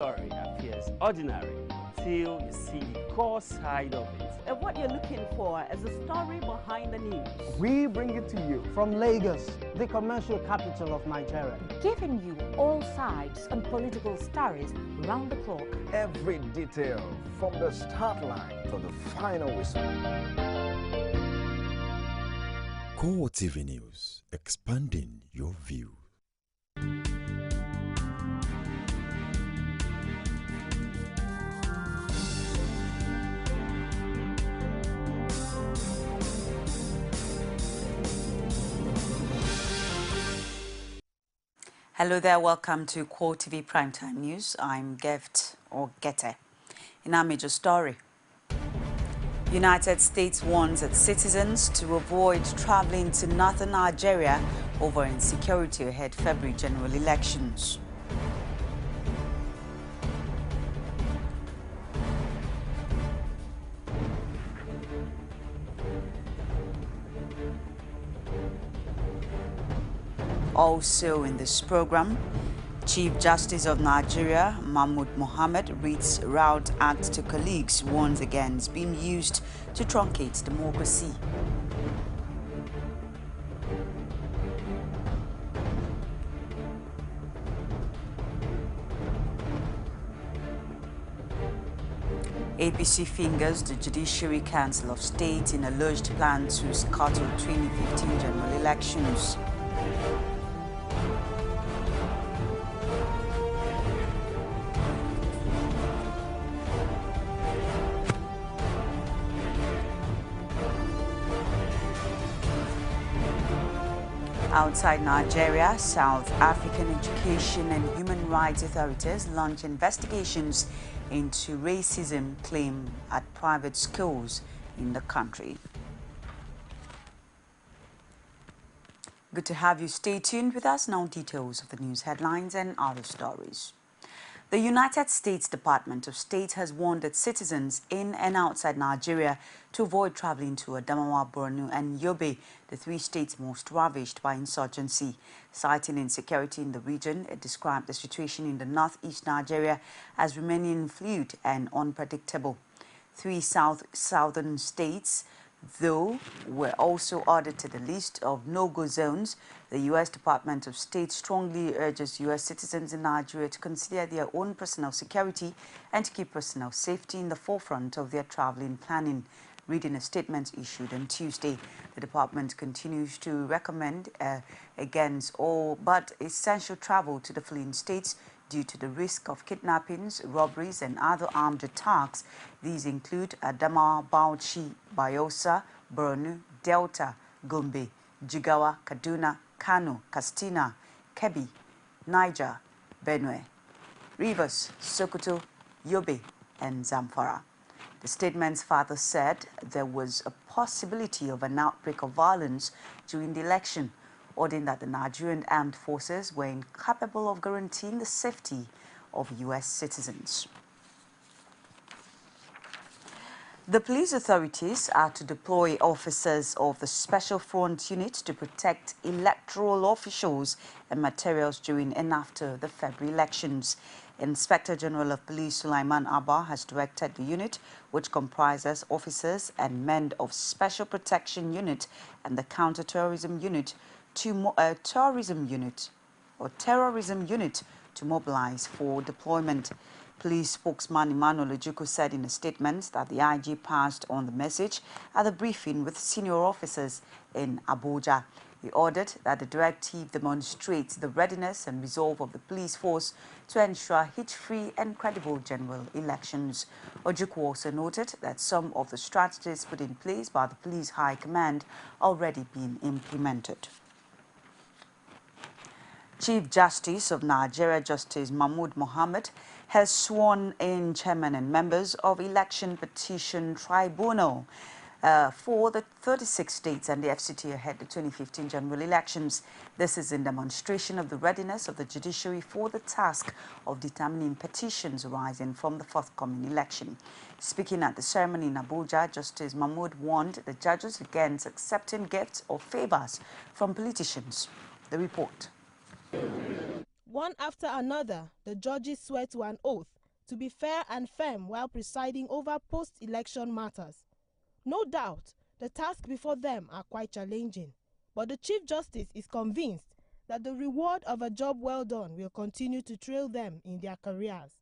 Story appears ordinary till you see the core side of it. And what you're looking for is the story behind the news. We bring it to you from Lagos, the commercial capital of Nigeria. Giving you all sides and political stories round the clock. Every detail from the start line to the final whistle. CoreTV News, expanding your view. Hello there, welcome to CoreTV Primetime News. I'm Gete. In our major story, United States warns its citizens to avoid traveling to northern Nigeria over insecurity ahead February general elections. Also in this program, Chief Justice of Nigeria, Mahmood Mohammed, reads Route Act to colleagues, warns against being used to truncate democracy. APC fingers the Judiciary Council of State in alleged plan to scuttle 2015 general elections. Outside Nigeria, South African education and human rights authorities launch investigations into racism claim at private schools in the country. Good to have you. Stay tuned with us. Now details of the news headlines and other stories. The United States Department of State has warned its citizens in and outside Nigeria to avoid traveling to Adamawa, Borno and Yobe, the three states most ravaged by insurgency. Citing insecurity in the region, it described the situation in the northeast Nigeria as remaining fluid and unpredictable. Three southern states, though, were also added to the list of no-go zones. The U.S. Department of State strongly urges U.S. citizens in Nigeria to consider their own personal security and to keep personal safety in the forefront of their traveling planning. Reading a statement issued on Tuesday, the department continues to recommend against all but essential travel to the fleeing states due to the risk of kidnappings, robberies and other armed attacks. These include Adamawa, Bauchi, Bayelsa, Borno, Delta, Gombe, Jigawa, Kaduna, Kano, Katsina, Kebbi, Niger, Benue, Rivers, Sokoto, Yobe and Zamfara. The statements further said there was a possibility of an outbreak of violence during the election, ordering that the Nigerian armed forces were incapable of guaranteeing the safety of U.S. citizens. The police authorities are to deploy officers of the Special Front Unit to protect electoral officials and materials during and after the February elections. Inspector General of Police Sulaiman Abba has directed the unit, which comprises officers and men of Special Protection Unit and the Counter-Terrorism Unit, terrorism unit to mobilize for deployment. Police spokesman Emmanuel Ojukwu said in a statement that the IG passed on the message at the briefing with senior officers in Abuja. He ordered that the directive demonstrates the readiness and resolve of the police force to ensure hitch-free and credible general elections. Ojukwu also noted that some of the strategies put in place by the police high command are already being implemented. Chief Justice of Nigeria, Justice Mahmood Mohammed, has sworn in chairman and members of Election Petition Tribunal for the 36 states and the FCT ahead of the 2015 general elections. This is in demonstration of the readiness of the judiciary for the task of determining petitions arising from the forthcoming election. Speaking at the ceremony in Abuja, Justice Mahmood warned the judges against accepting gifts or favors from politicians. The report. One after another, the judges swear to an oath to be fair and firm while presiding over post-election matters. No doubt, the task before them are quite challenging, but the Chief Justice is convinced that the reward of a job well done will continue to trail them in their careers.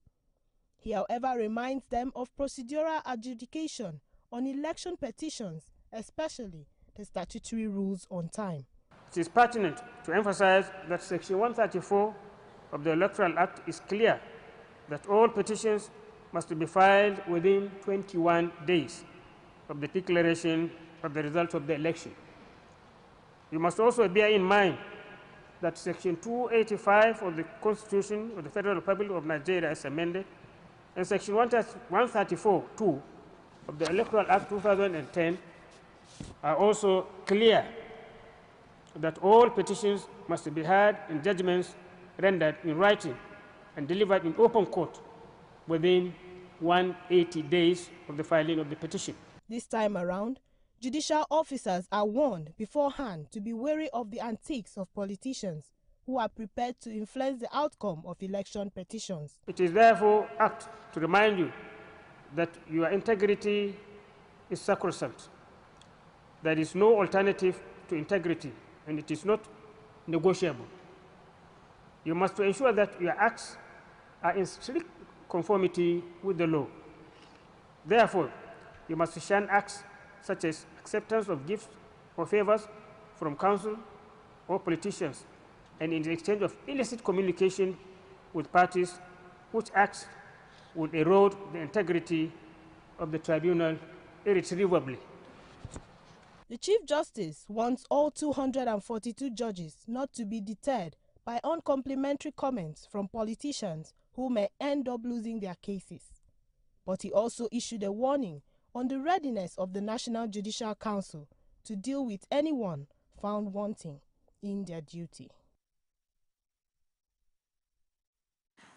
He, however, reminds them of procedural adjudication on election petitions, especially the statutory rules on time. It is pertinent to emphasize that Section 134 of the Electoral Act is clear that all petitions must be filed within 21 days of the declaration of the result of the election. You must also bear in mind that Section 285 of the Constitution of the Federal Republic of Nigeria is amended, and Section 134(2) of the Electoral Act 2010 are also clear that all petitions must be heard and judgments rendered in writing and delivered in open court within 180 days of the filing of the petition. This time around, judicial officers are warned beforehand to be wary of the antics of politicians who are prepared to influence the outcome of election petitions. It is therefore apt to remind you that your integrity is sacrosanct. There is no alternative to integrity, and it is not negotiable. You must ensure that your acts are in strict conformity with the law. Therefore, you must shun acts such as acceptance of gifts or favors from counsel or politicians, and in the exchange of illicit communication with parties which acts would erode the integrity of the tribunal irretrievably. The Chief Justice wants all 242 judges not to be deterred by uncomplimentary comments from politicians who may end up losing their cases. But he also issued a warning on the readiness of the National Judicial Council to deal with anyone found wanting in their duty.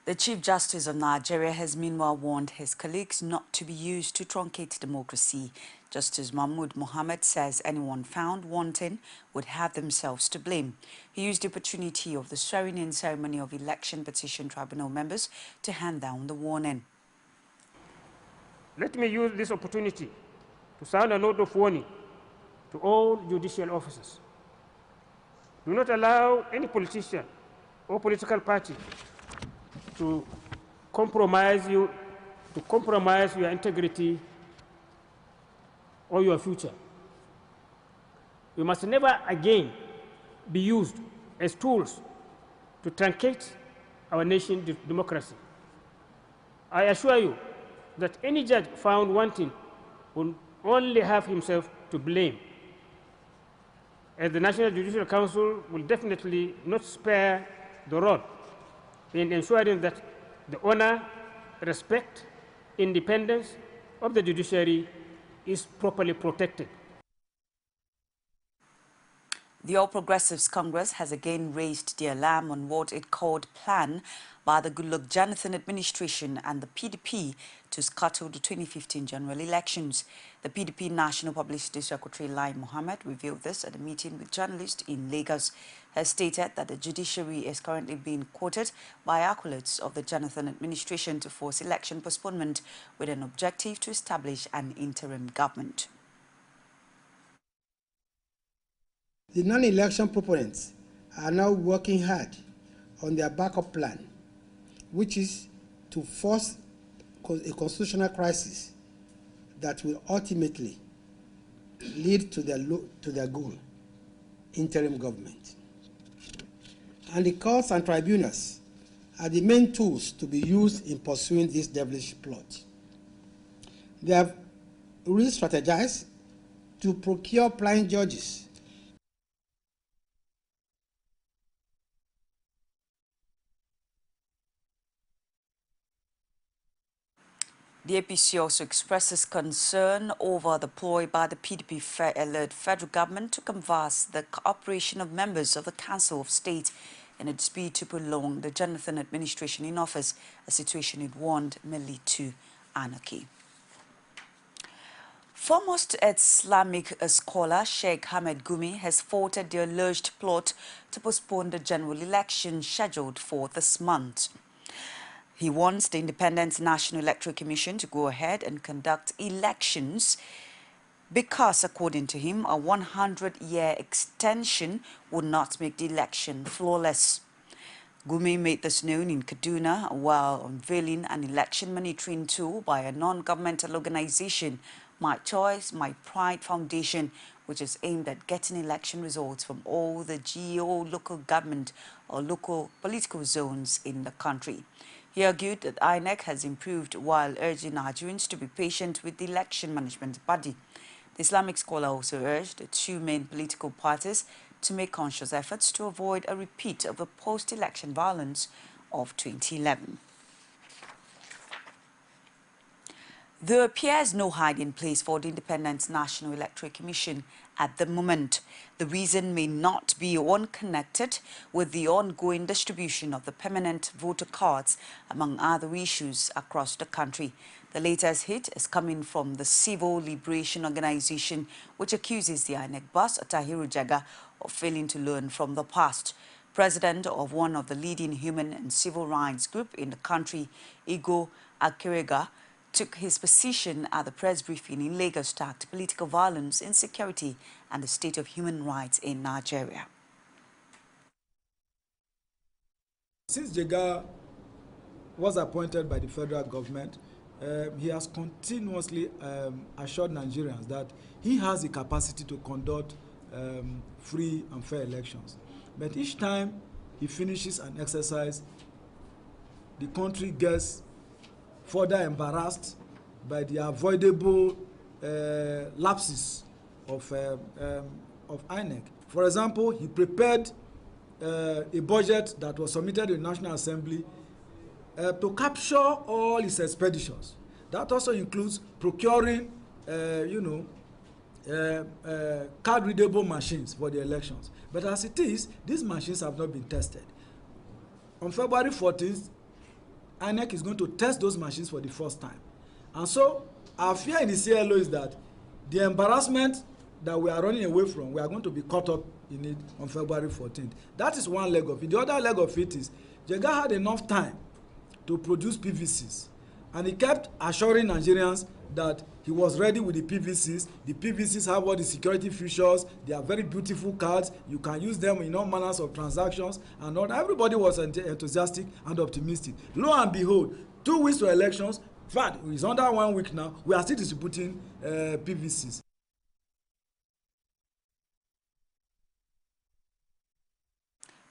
The Chief Justice of Nigeria has meanwhile warned his colleagues not to be used to truncate democracy. Justice Mahmood Mohammed says anyone found wanting would have themselves to blame. He used the opportunity of the swearing-in ceremony of election petition tribunal members to hand down the warning. Let me use this opportunity to sound a note of warning to all judicial officers. Do not allow any politician or political party to compromise your integrity or your future. You must never again be used as tools to truncate our nation's democracy. I assure you that any judge found wanting will only have himself to blame, as the National Judicial Council will definitely not spare the rod in ensuring that the honor, respect, independence of the judiciary is properly protected. The All Progressives Congress has again raised the alarm on what it called plan by the Goodluck Jonathan administration and the PDP to scuttle the 2015 general elections. The PDP National Publicity Secretary Lai Mohammed revealed this at a meeting with journalists in Lagos. Has stated that the judiciary is currently being quoted by acolytes of the Jonathan administration to force election postponement with an objective to establish an interim government. The non-election proponents are now working hard on their backup plan, which is to force a constitutional crisis that will ultimately lead to their goal, interim government. And the courts and tribunals are the main tools to be used in pursuing this devilish plot. They have re-strategized to procure blind judges. The APC also expresses concern over the ploy by the PDP-led federal government to canvass the cooperation of members of the Council of State in a dispute to prolong the Jonathan administration in office, a situation it warned may lead to anarchy. Foremost Islamic scholar Sheikh Ahmed Gumi has faulted the alleged plot to postpone the general election scheduled for this month. He wants the Independent National Electoral Commission to go ahead and conduct elections because, according to him, a 100-year extension would not make the election flawless. Gumi made this known in Kaduna while unveiling an election monitoring tool by a non-governmental organization, My Choice, My Pride Foundation, which is aimed at getting election results from all the local government or local political zones in the country. He argued that INEC has improved while urging Nigerians to be patient with the election management body. The Islamic scholar also urged the two main political parties to make conscious efforts to avoid a repeat of the post-election violence of 2011. There appears no hiding place for the Independent National Electoral Commission at the moment. The reason may not be one connected with the ongoing distribution of the permanent voter cards, among other issues across the country. The latest hit is coming from the Civil Liberation Organization, which accuses the INEC boss, Tahiru Jaga, of failing to learn from the past. President of one of the leading human and civil rights group in the country, Igo Akirega, took his position at the press briefing in Lagos to attack political violence, insecurity, and the state of human rights in Nigeria. Since Jega was appointed by the federal government, he has continuously assured Nigerians that he has the capacity to conduct free and fair elections. But each time he finishes an exercise, the country gets further embarrassed by the avoidable lapses of INEC. For example, he prepared a budget that was submitted to the National Assembly to capture all his expenditures. That also includes procuring, card-readable machines for the elections. But as it is, these machines have not been tested. On February 14th, INEC is going to test those machines for the first time. And so our fear in the CLO is that the embarrassment that we are running away from, we are going to be caught up in it on February 14th. That is one leg of it. The other leg of it is Jega had enough time to produce PVCs. And he kept assuring Nigerians that he was ready with the PVCs. The PVCs have all the security features. They are very beautiful cards. You can use them in all manners of transactions. And all. Everybody was enthusiastic and optimistic. Lo and behold, 2 weeks to elections. In fact, it's under 1 week now. We are still distributing PVCs.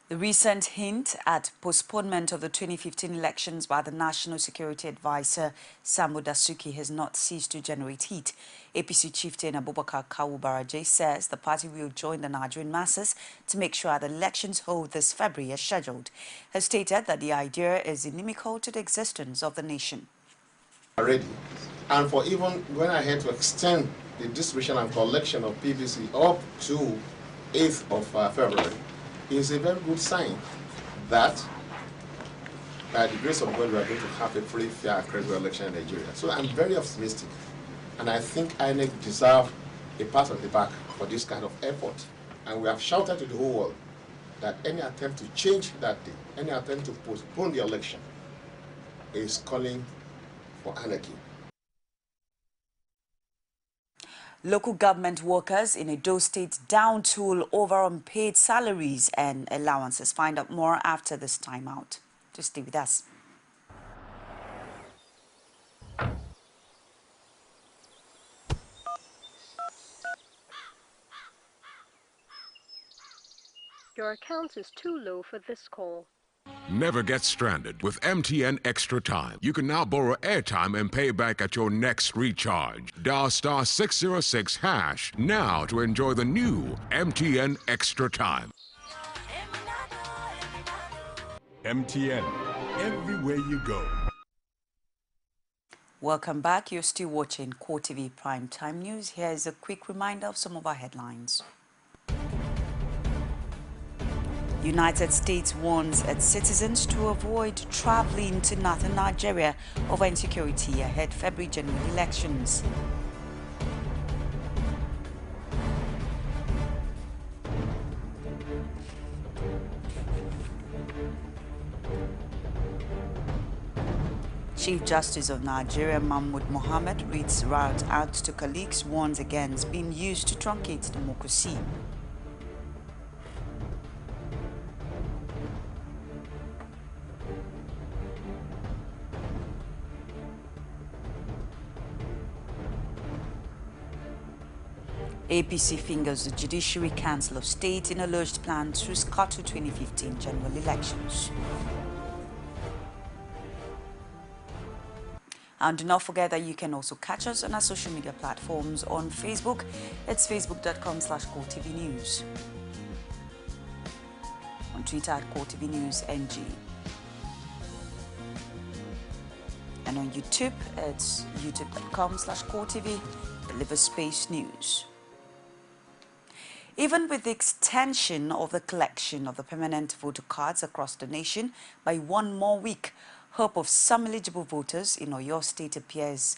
The recent hint at postponement of the 2015 elections by the National Security Advisor Sambo Dasuki has not ceased to generate heat. APC chieftain Abubakar Kawu Baraje says the party will join the Nigerian masses to make sure the elections hold this February as scheduled. Has stated that the idea is inimical to the existence of the nation. Already, and for even going ahead to extend the distribution and collection of PVC up to 8th of February, is a very good sign that by the grace of God we are going to have a free, fair, credible election in Nigeria. So I'm very optimistic, and I think INEC deserve a pat on the back for this kind of effort. And we have shouted to the whole world that any attempt to change that day, any attempt to postpone the election is calling for anarchy. Local government workers in Edo State down tool over unpaid salaries and allowances. Find out more after this timeout. Just stay with us. Your account is too low for this call. Never get stranded with MTN Extra Time. You can now borrow airtime and pay back at your next recharge. Dial *606# now to enjoy the new MTN Extra Time. MTN, everywhere you go. Welcome back. You're still watching CoreTV Primetime News. Here's a quick reminder of some of our headlines. United States warns its citizens to avoid traveling to northern Nigeria over insecurity ahead February general elections. Chief Justice of Nigeria Mahmoud Mohammed reads riot out to colleagues, warns against being used to truncate democracy. APC fingers the Judiciary Council of State in alleged plan to scuttle 2015 general elections. And do not forget that you can also catch us on our social media platforms. On Facebook, it's facebook.com/CoreTV News. On Twitter at CoreTV News NG. And on YouTube, it's youtube.com/CoreTV, Deliver Space News. Even with the extension of the collection of the permanent voter cards across the nation by one more week, hope of some eligible voters in Oyo State appears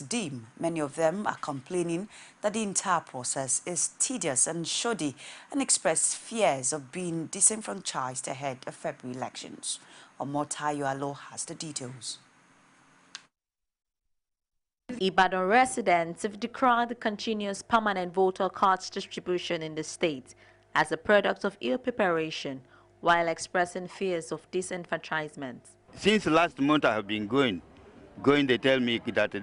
dim. Many of them are complaining that the entire process is tedious and shoddy and express fears of being disenfranchised ahead of February elections. Omotayo Alo has the details. Ibadan residents have decried the continuous permanent voter cards distribution in the state as a product of ill preparation, while expressing fears of disenfranchisement. Since last month I have been going, they tell me that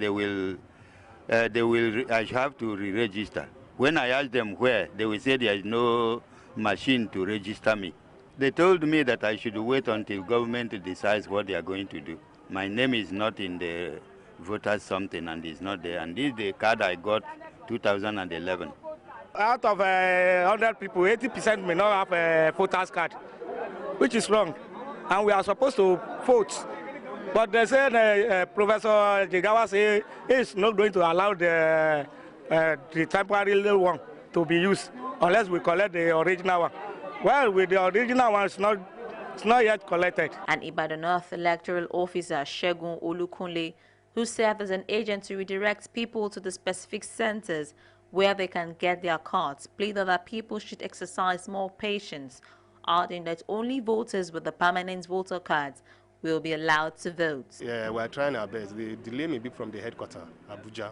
I have to re-register. When I ask them where, they will say there is no machine to register me. They told me that I should wait until government decides what they are going to do. My name is not in the voters something and it's not there. And this is the card I got 2011. Out of 100 people, 80% may not have a voter's card, which is wrong. And we are supposed to vote. But they said Professor Jigawa say he's not going to allow the temporary one to be used unless we collect the original one. Well, with the original one, it's not yet collected. And Ibadan North electoral officer Shegun Olukunle, who served as an agent to redirect people to the specific centers where they can get their cards, pleaded that people should exercise more patience, adding that only voters with the permanent voter cards will be allowed to vote. Yeah, we are trying our best. The delay may be from the headquarters, Abuja,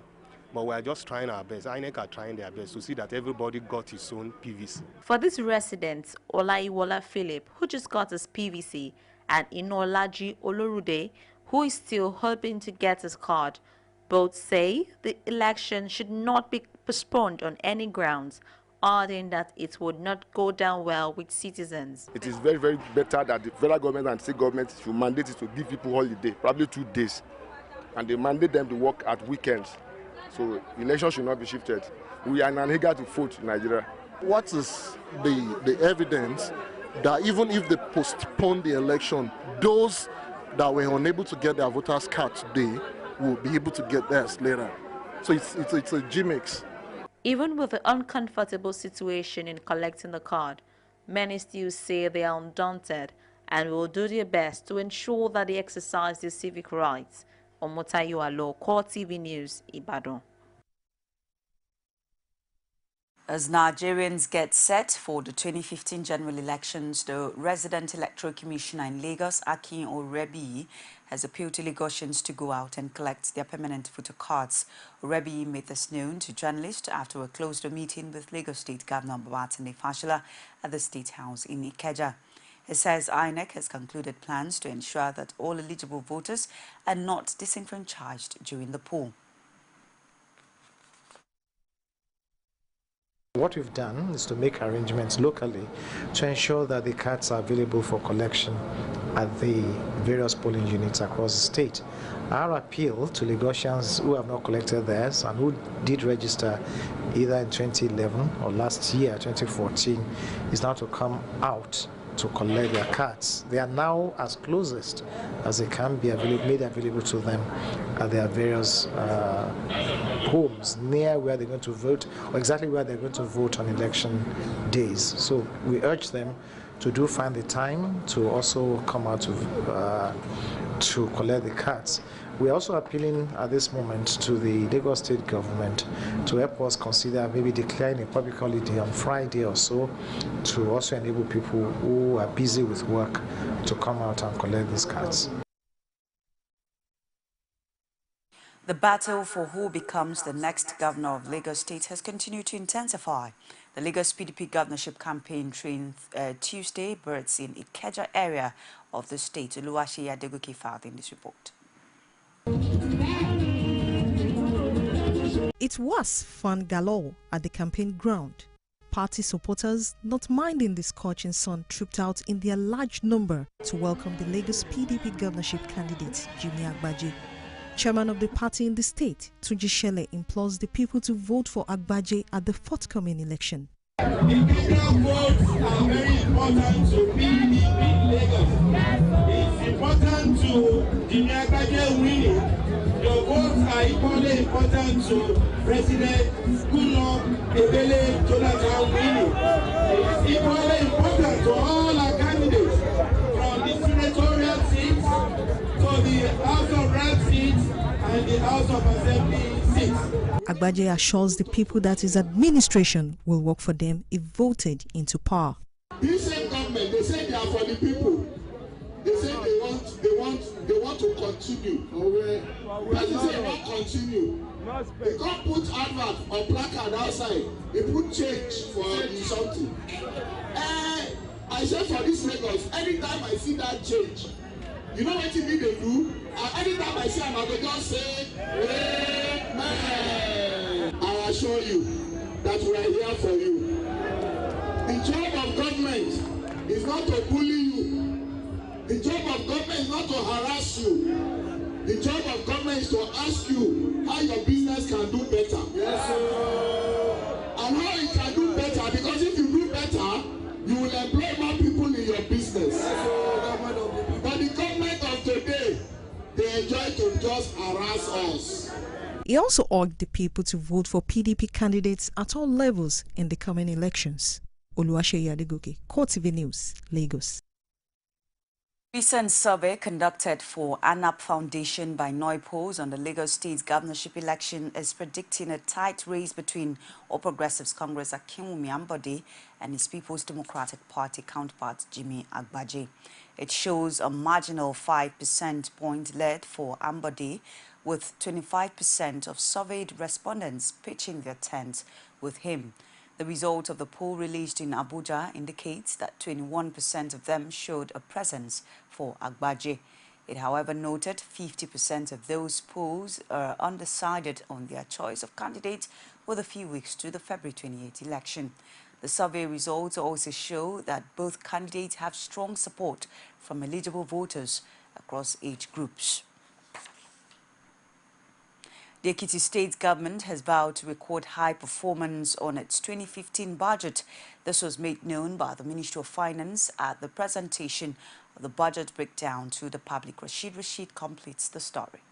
but we are just trying our best. INEC are trying their best to see that everybody got his own PVC. For this resident, Olaiwola Philip, who just got his PVC, and Inolaji Olorude, who is still hoping to get his card, both say the election should not be postponed on any grounds, adding that it would not go down well with citizens. It is very, very better that the federal government and state government should mandate it to give people holiday, probably 2 days, and they mandate them to work at weekends. So election should not be shifted. We are in an eager to vote in Nigeria. What is the evidence that even if they postpone the election, those that were unable to get their voters' card today will be able to get theirs later? So it's a G-mix. Even with the uncomfortable situation in collecting the card, many still say they are undaunted and will do their best to ensure that they exercise their civic rights. Omotayo Alo, CoreTV News, Ibadan. As Nigerians get set for the 2015 general elections, the resident electoral commissioner in Lagos, Akin Orebi, has appealed to Lagosians to go out and collect their permanent voter cards. Orebi made this known to journalists after a closed-door meeting with Lagos State Governor Babatunde Fashola at the State House in Ikeja. He says INEC has concluded plans to ensure that all eligible voters are not disenfranchised during the poll. What we've done is to make arrangements locally to ensure that the cards are available for collection at the various polling units across the state. Our appeal to Lagosians who have not collected theirs and who did register either in 2011 or last year, 2014, is now to come out to collect their cards. They are now as closest as they can be made available to them at their various homes near where they're going to vote, or exactly where they're going to vote on election days. So we urge them to find the time to also come out to collect the cards. We're also appealing at this moment to the Lagos State government to help us consider maybe declaring a public holiday on Friday or so to also enable people who are busy with work to come out and collect these cards. The battle for who becomes the next governor of Lagos State has continued to intensify. The Lagos PDP governorship campaign trained Tuesday birds in Ikeja area of the state. Oluwaseyi Adegoke filed in this report. It was fun galore at the campaign ground. Party supporters, not minding the scorching sun, trooped out in their large number to welcome the Lagos PDP governorship candidate, Jimmy Agbaje. Chairman of the party in the state, Tunji Shele, implores the people to vote for Agbaje at the forthcoming election. Individual votes are very important to PDP Lagos. It's important to Jimmy Agbaje winning. Your votes are equally important to President Goodluck Ebele Jonathan winning. It's equally important to all our candidates, from the senatorial seats to the House of Reps seats and the House of Assembly seats. Agbaje assures the people that his administration will work for them if voted into power. This same government, they say they are for the people. They say they want to continue. But they say not continue. They can't put advert or placard outside. They put change for something. I say for this Lagos, anytime I see that change, you know what you need to do? Anytime I see another, just say, Amen. I assure you that we are here for you. The job of government is not to bully you. The job of government is not to harass you. The job of government is to ask you how your business can do better. Yes, sir. And how it can do better, because if you do better, you will employ more people in your business. Yes, but the government of today, they enjoy to just harass us. He also urged the people to vote for PDP candidates at all levels in the coming elections. Oluwaseyi Adegoke, CoreTV News, Lagos. Recent survey conducted for ANAP Foundation by NOIPOS on the Lagos State governorship election is predicting a tight race between All Progressives Congress Akinwumi Ambode and his People's Democratic Party counterpart Jimmy Agbaje. It shows a marginal 5% point lead for Ambode, with 25% of surveyed respondents pitching their tent with him. The result of the poll released in Abuja indicates that 21% of them showed a presence for Agbaje. It, however, noted 50% of those polls are undecided on their choice of candidate with a few weeks to the February 28 election. The survey results also show that both candidates have strong support from eligible voters across age groups. The Ekiti State government has vowed to record high performance on its 2015 budget. This was made known by the Ministry of Finance at the presentation of the budget breakdown to the public. Rashid completes the story.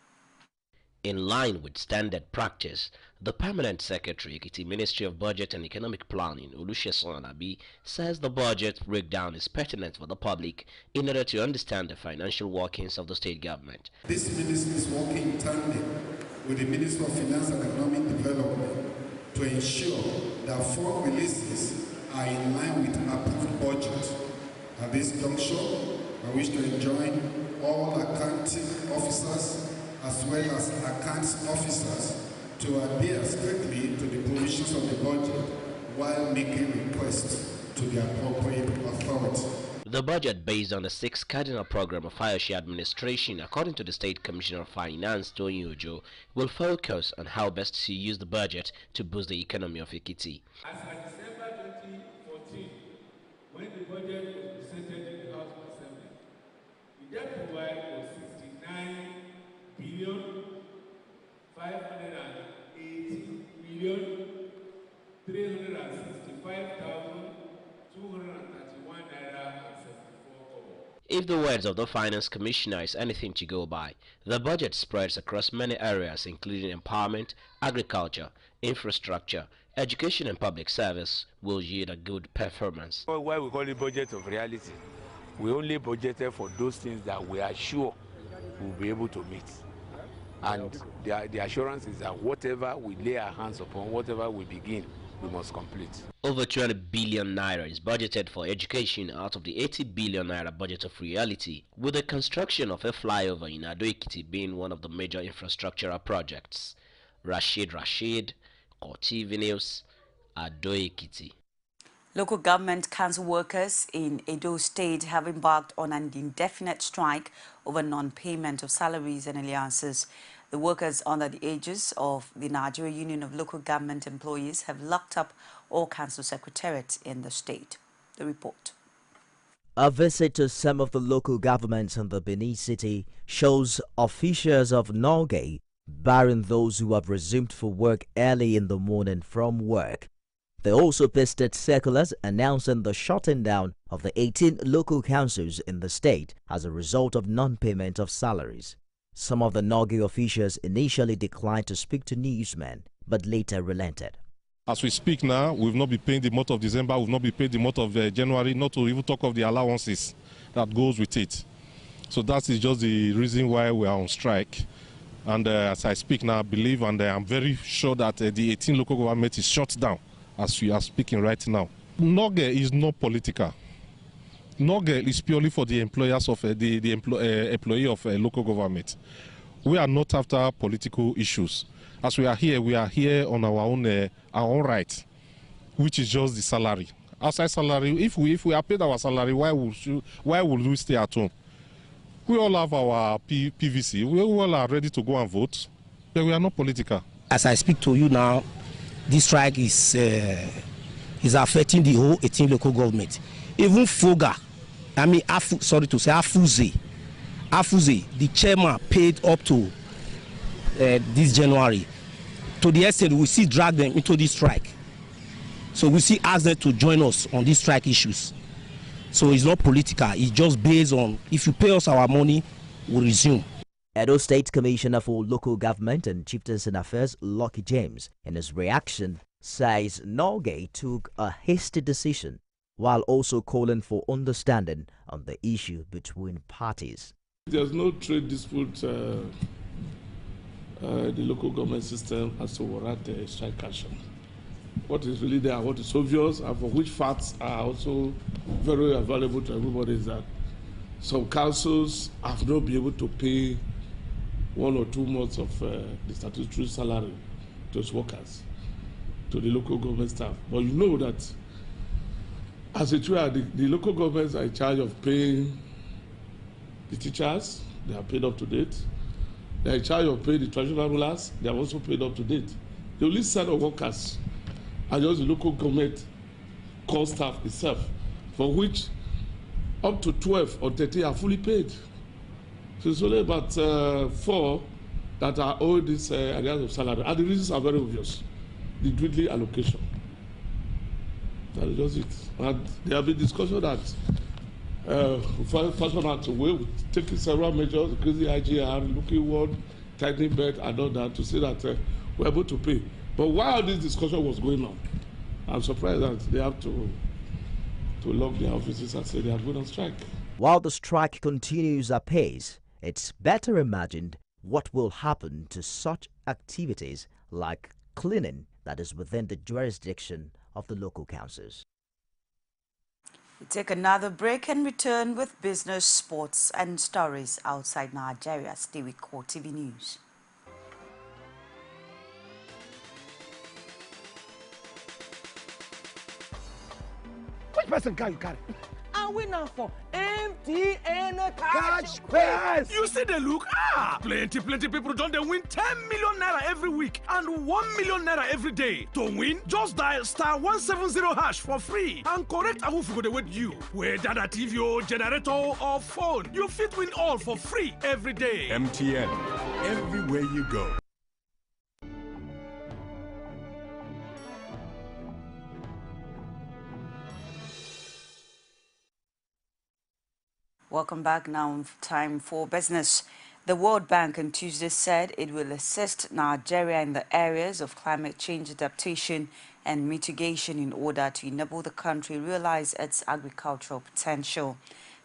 In line with standard practice, the Permanent Secretary, Ekiti Ministry of Budget and Economic Planning, Olusegun Alabi, says the budget breakdown is pertinent for the public in order to understand the financial workings of the state government. This ministry is working in tandem with the Ministry of Finance and Economic Development to ensure that fund releases are in line with approved budget. At this juncture, I wish to enjoin all accounting officers as well as accounts officers to adhere strictly to the provisions of the budget while making requests to the appropriate authority. The budget, based on the 6th Cardinal Program of Fire Administration, according to the State Commissioner of Finance, Tony Ojo, will focus on how best to use the budget to boost the economy of Ekiti. As of December 2014, when the budget was presented in the House of Assembly, the debt provide was 69,580,365,231 naira and 74 kobo. If the words of the Finance Commissioner is anything to go by, the budget spreads across many areas including empowerment, agriculture, infrastructure, education and public service will yield a good performance. Why we call it budget of reality? We only budgeted for those things that we are sure we'll be able to meet. And the assurance is that whatever we lay our hands upon, whatever we begin, we must complete. Over 20 billion naira is budgeted for education out of the 80 billion naira budget of reality, with the construction of a flyover in Ado-Ekiti being one of the major infrastructural projects. Rashid, CoreTV News, Ado-Ekiti. Local government council workers in Edo State have embarked on an indefinite strike over non-payment of salaries and allowances. The workers under the aegis of the Nigeria Union of Local Government Employees have locked up all council secretariats in the state. The report. A visit to some of the local governments in the Benin city shows officials of Norgay barring those who have resumed for work early in the morning from work. They also pasted circulars announcing the shutting down of the 18 local councils in the state as a result of non-payment of salaries. Some of the Norgay officials initially declined to speak to newsmen, but later relented. As we speak now, we've not been paying the month of December, we've not been paying the month of January, not to even talk of the allowances that goes with it. So that is just the reason why we are on strike. And as I speak now, I believe and I'm very sure that the 18 local government is shut down as we are speaking right now. Norgay is not political. Norgay is purely for the employers of employee of local government. We are not after political issues. As we are here on our own right, which is just the salary. Outside salary, if we are paid our salary, why would we stay at home? We all have our PVC. We all are ready to go and vote, but we are not political. As I speak to you now, this strike is affecting the whole 18 local government. Even Foga, Afuze, the chairman paid up to this January. To the extent we see drag them into this strike. So we see ask them to join us on these strike issues. So it's not political, it's just based on if you pay us our money, we'll resume. Edo State Commissioner for Local Government and Chieftaincy Affairs, Lucky James, in his reaction, says Norgay took a hasty decision while also calling for understanding on the issue between parties. There's no trade dispute. The local government system has to warrant a strike action. What is really there, what is obvious, and for which facts are also very available to everybody is that some councils have not been able to pay 1 or 2 months of the statutory salary to its workers, to the local government staff. But you know that as it were, the local governments are in charge of paying the teachers, they are paid up to date. They are in charge of paying the traditional rulers, they are also paid up to date. The only set of workers are just the local government core staff itself, for which up to 12 or 13 are fully paid. So it's only about 4 that are owed this arrears of salary. And the reasons are very obvious. The dwindling allocation. That is just it. And there have been discussion that fashion out to way, we're taking several measures, increasing IGR, looking one, tightening belt, and all that, to say that we're able to pay. But while this discussion was going on, I'm surprised that they have to lock their offices and say they are going on strike. While the strike continues apace, it's better imagined what will happen to such activities like cleaning that is within the jurisdiction of the local councils. We take another break and return with business, sports and stories outside Nigeria. Stay with CoreTV News. Which person can you carry? And we now for MTN Cash Prize. You see the look? Plenty people don't they win 10 million naira every week and 1 million naira every day. To win, just dial *170# for free and correct who go to wait you. Whether that TV or generator or phone, you fit win all for free every day. MTN, everywhere you go. Welcome back. Now time for business. The World Bank on Tuesday said it will assist Nigeria in the areas of climate change adaptation and mitigation in order to enable the country realize its agricultural potential.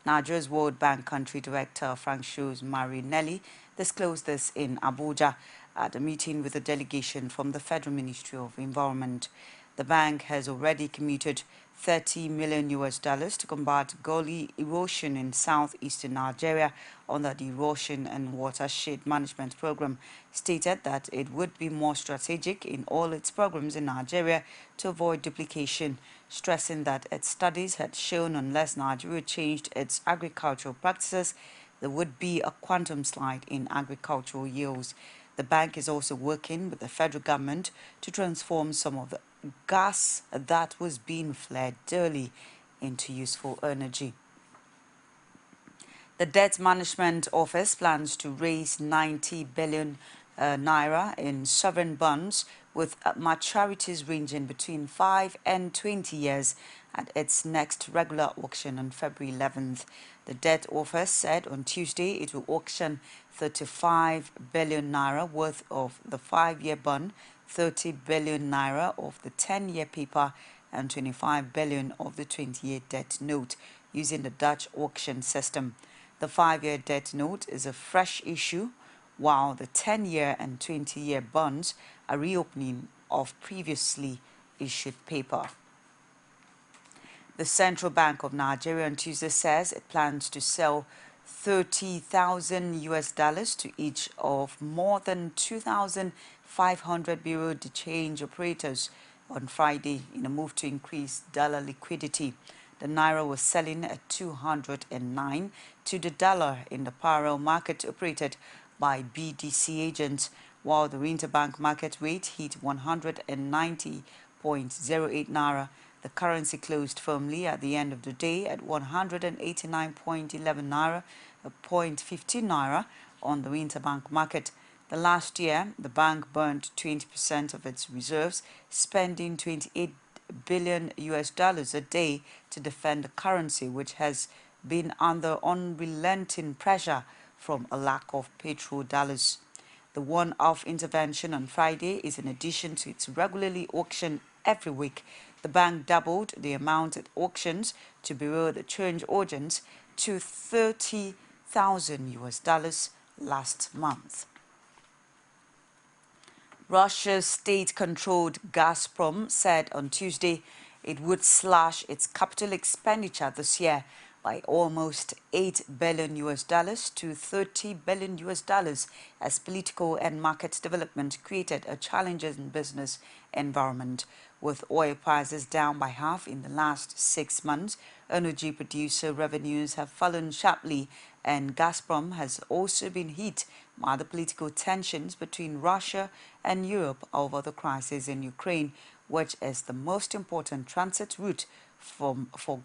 Nigeria's World Bank Country Director Frank Shoes Marinelli disclosed this in Abuja at a meeting with a delegation from the Federal Ministry of Environment. The bank has already committed $30 million to combat gully erosion in southeastern Nigeria under the Erosion and Watershed Management Program, stated that it would be more strategic in all its programs in Nigeria to avoid duplication, stressing that its studies had shown unless Nigeria changed its agricultural practices, there would be a quantum slide in agricultural yields. The bank is also working with the federal government to transform some of the gas that was being flared daily into useful energy. The Debt Management Office plans to raise 90 billion naira in sovereign bonds with maturities ranging between 5 and 20 years at its next regular auction on February 11th. The Debt Office said on Tuesday it will auction 35 billion naira worth of the 5-year bond, 30 billion naira of the 10-year paper, and 25 billion of the 20-year debt note using the Dutch auction system. The 5-year debt note is a fresh issue, while the 10-year and 20-year bonds are reopening of previously issued paper. The Central Bank of Nigeria on Tuesday says it plans to sell $30,000 to each of more than 2,500 bureau de change operators on Friday in a move to increase dollar liquidity. The naira was selling at 209 to the dollar in the parallel market operated by BDC agents, while the interbank market rate hit 190.08 naira. The currency closed firmly at the end of the day at 189.11 naira, a 0.15 naira on the interbank market. The last year, the bank burned 20% of its reserves, spending $28 billion a day to defend the currency, which has been under unrelenting pressure from a lack of petrodollars. The one-off intervention on Friday is in addition to its regularly auctioned every week. The bank doubled the amount it auctions to bureau the change agents to $30,000 last month. Russia's state-controlled Gazprom said on Tuesday it would slash its capital expenditure this year by almost $8 billion to $30 billion as political and market development created a challenging business environment. With oil prices down by half in the last 6 months, energy producer revenues have fallen sharply, and Gazprom has also been hit by the political tensions between Russia and Europe over the crisis in Ukraine, which is the most important transit route for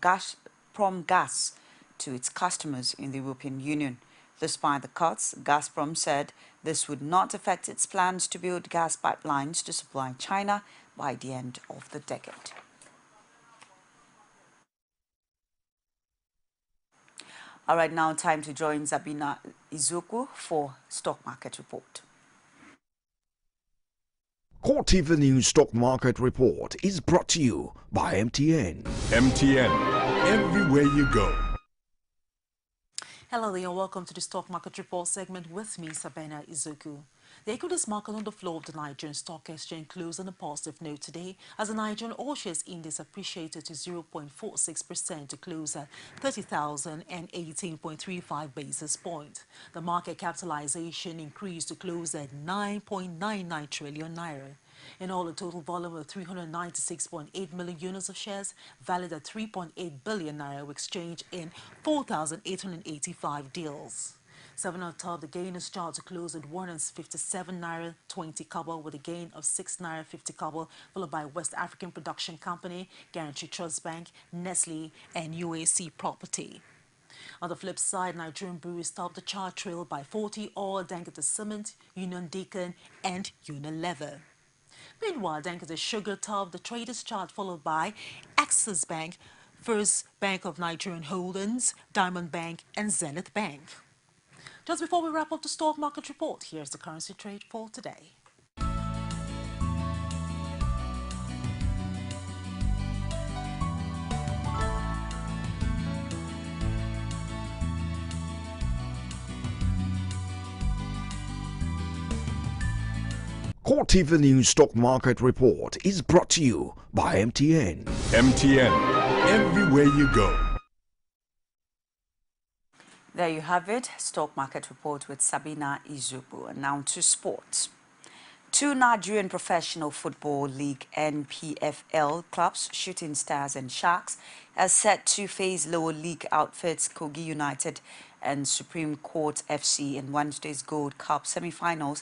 Gazprom gas to its customers in the European Union. Despite the cuts, Gazprom said this would not affect its plans to build gas pipelines to supply China by the end of the decade. All right, now time to join Zabina Izuku for Stock Market Report. CoreTV News Stock Market Report is brought to you by MTN. MTN, everywhere you go. Hello there and welcome to the Stock Market Report segment with me, Sabina Izuku. The equities market on the floor of the Nigerian Stock Exchange closed on a positive note today as the Nigerian All-Shares Index appreciated to 0.46% to close at 30,018.35 basis points. The market capitalization increased to close at 9.99 trillion naira. In all, a total volume of 396.8 million units of shares, valued at 3.8 billion naira, were exchanged in 4,885 deals. 7 on top, the gainers chart to close at 157 naira 20 kobo with a gain of 6 naira 50 kobo, followed by West African Production Company, Guarantee Trust Bank, Nestle, and UAC Property. On the flip side, Nigerian breweries topped the chart trailed by 40 Oil, Dangote Cement, Union Deacon, and Unilever. Meanwhile, Dangote Sugar topped the traders chart, followed by Axis Bank, First Bank of Nigerian Holdings, Diamond Bank, and Zenith Bank. Just before we wrap up the stock market report, here's the currency trade for today. CoreTV News Stock Market Report is brought to you by MTN. MTN, everywhere you go. There you have it, Stock Market Report with Sabina Izubu. And now to sports. Two Nigerian Professional Football League NPFL clubs, Shooting Stars and Sharks, are set to face lower league outfits Kogi United and Supreme Court FC in Wednesday's Gold Cup semi-finals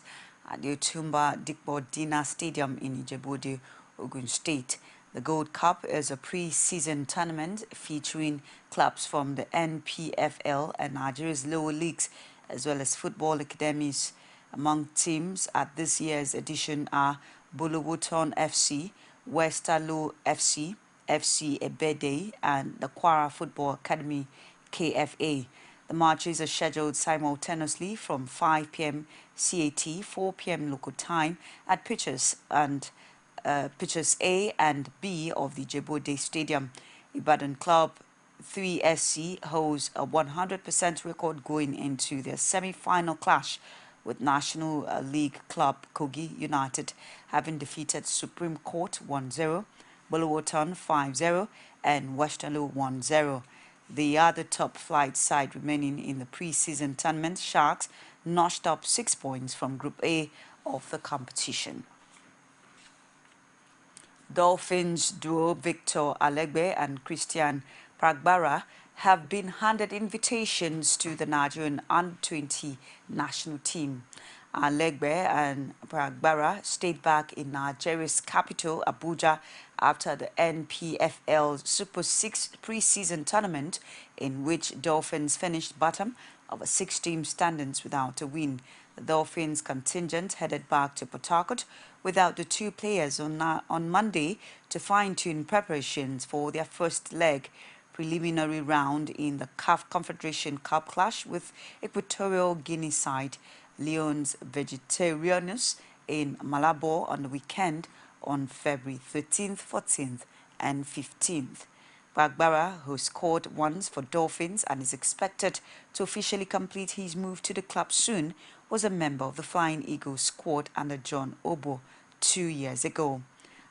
at the Otumba Dikbo Dina Stadium in Ijebu-Ode, Ogun State. The Gold Cup is a pre-season tournament featuring clubs from the NPFL and Nigeria's lower leagues, as well as football academies. Among teams at this year's edition are Bolowoton FC, Westerlo FC, FC Ebede, and the Kwara Football Academy, KFA. The matches are scheduled simultaneously from 5 p.m. CAT, 4 p.m. local time at pitches A and B of the Ijebu-Ode Stadium. Ibadan Club 3SC holds a 100% record going into their semi-final clash with National League club Kogi United having defeated Supreme Court 1-0, Bolowoton 5-0, and Westerlo 1-0. The other top flight side remaining in the pre-season tournament, Sharks, notched up 6 points from Group A of the competition. Dolphins duo Victor Alegbe and Christian Pragbara have been handed invitations to the Nigerian Under-20 national team. Alegbe and Pragbara stayed back in Nigeria's capital, Abuja, after the NPFL Super 6 pre-season tournament in which Dolphins finished bottom of a 6-team standings without a win. The Dolphins contingent headed back to Port Harcourt without the two players on Monday to fine-tune preparations for their first leg preliminary round in the CAF Confederation Cup clash with Equatorial Guinea side Leons Vegetarianos in Malabo on the weekend on February 13th, 14th and 15th. Bagbara, who scored once for Dolphins and is expected to officially complete his move to the club soon, was a member of the Flying Eagles squad under John Obo 2 years ago.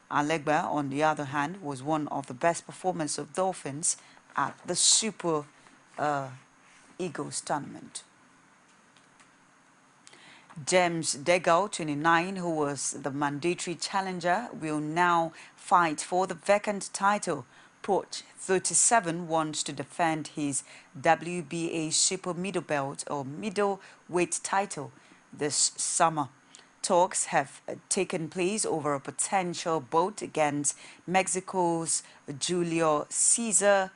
Alegba, on the other hand, was one of the best performers of Dolphins at the Super Eagles tournament. James Degal, 29, who was the mandatory challenger, will now fight for the vacant title. Poch, 37, wants to defend his WBA Super Middle Belt or Middleweight title this summer. Talks have taken place over a potential bout against Mexico's Julio Cesar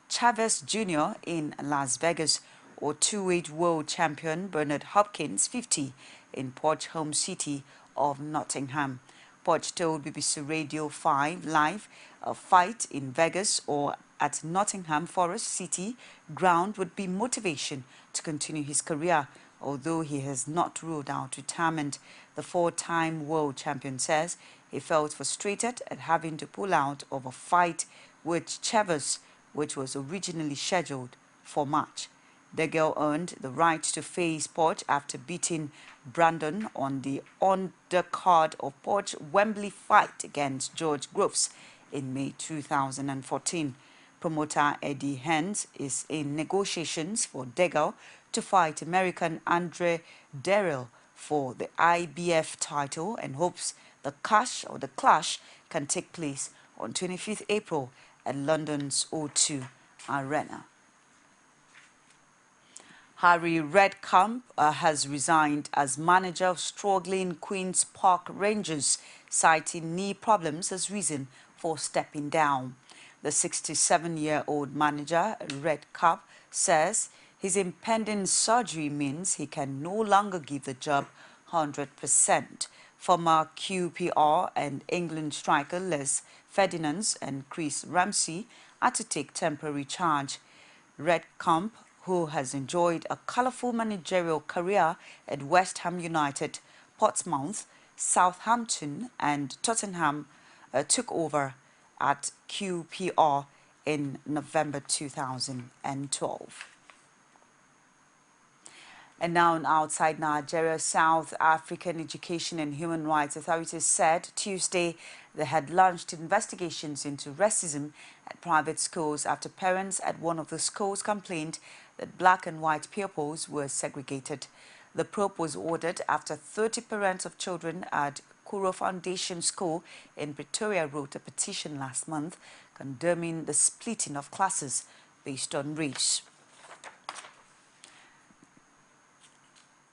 Chavez Jr. in Las Vegas, or 2-weight world champion Bernard Hopkins, 50, in Poch home city of Nottingham. Poch told BBC Radio 5 Live a fight in Vegas or at Nottingham Forest City ground would be motivation to continue his career, although he has not ruled out retirement. The 4-time world champion says he felt frustrated at having to pull out of a fight with Chavez, which was originally scheduled for March. Degel earned the right to face Poch after beating Brandon on the undercard of Poch Wembley fight against George Groves in May 2014. Promoter Eddie Hens is in negotiations for Degel to fight American Andre Derrill for the IBF title and hopes the clash can take place on 25th April at London's O2 Arena. Harry Redknapp has resigned as manager of struggling Queen's Park Rangers, citing knee problems as reason for stepping down. The 67-year-old manager, Redknapp, says his impending surgery means he can no longer give the job 100%. Former QPR and England striker Les Ferdinand and Chris Ramsey are to take temporary charge. Redknapp, who has enjoyed a colourful managerial career at West Ham United, Portsmouth, Southampton and Tottenham, took over at QPR in November 2012. And now outside Nigeria, South African Education and Human Rights Authorities said Tuesday they had launched investigations into racism at private schools after parents at one of the schools complained that black and white pupils were segregated. The probe was ordered after 30 parents of children at Kuro Foundation School in Pretoria wrote a petition last month condemning the splitting of classes based on race.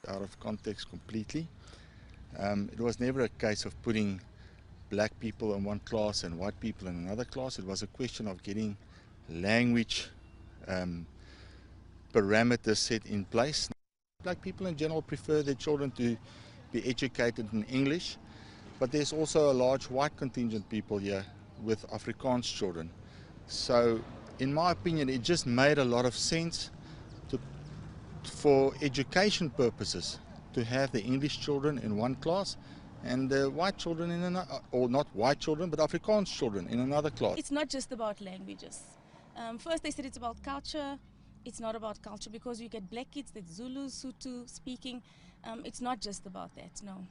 Out of context completely. It was never a case of putting black people in one class and white people in another class. It was a question of getting language parameters set in place. Black people in general prefer their children to be educated in English, but there's also a large white contingent people here with Afrikaans children. So in my opinion, it just made a lot of sense for education purposes to have the English children in one class and the white children in another, or not white children, but Afrikaans children in another class. It's not just about languages. First they said it's about culture. It's not about culture because you get black kids that's Zulu, Sotho speaking. It's not just about that, no.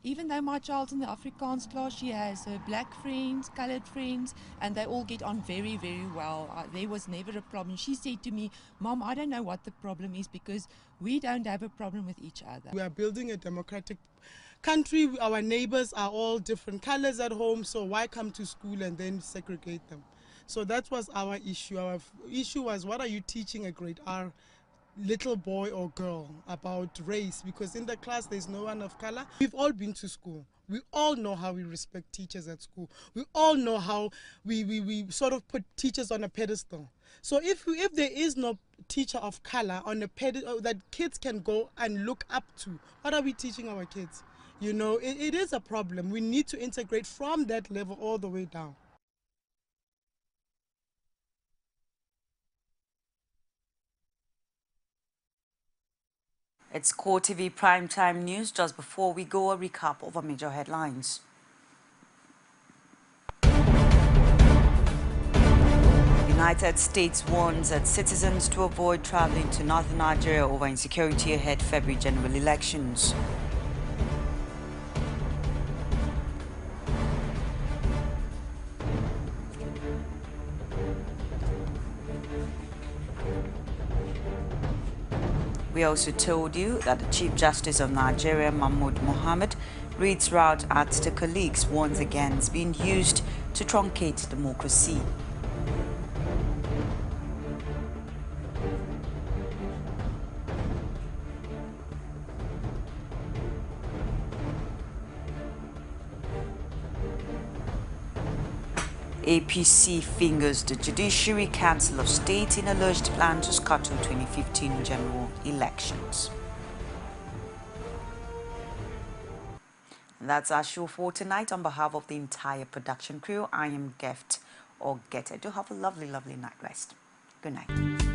Even though my child's in the Afrikaans class, she has black friends, coloured friends, and they all get on very, very well. There was never a problem. She said to me, Mom, I don't know what the problem is because we don't have a problem with each other. We are building a democratic country. Our neighbors are all different colours at home, so why come to school and then segregate them? So that was our issue. Our issue was, what are you teaching a grade R little boy or girl about race? Because in the class there's no one of color. We've all been to school. We all know how we respect teachers at school. We all know how we sort of put teachers on a pedestal. So if there is no teacher of color on a pedestal that kids can go and look up to, what are we teaching our kids? You know, it is a problem. We need to integrate from that level all the way down. It's CoreTV Primetime News. Just before we go, a recap of our major headlines. United States warns its citizens to avoid traveling to northern Nigeria over insecurity ahead February general elections. We also told you that the Chief Justice of Nigeria, Mahmoud Mohammed, reads route at the colleagues once again is being used to truncate democracy. APC fingers the Judiciary Council of State in alleged plan to scuttle 2015 general elections. And that's our show for tonight. On behalf of the entire production crew, I am Gift or Geta. Do have a lovely, lovely night rest. Good night.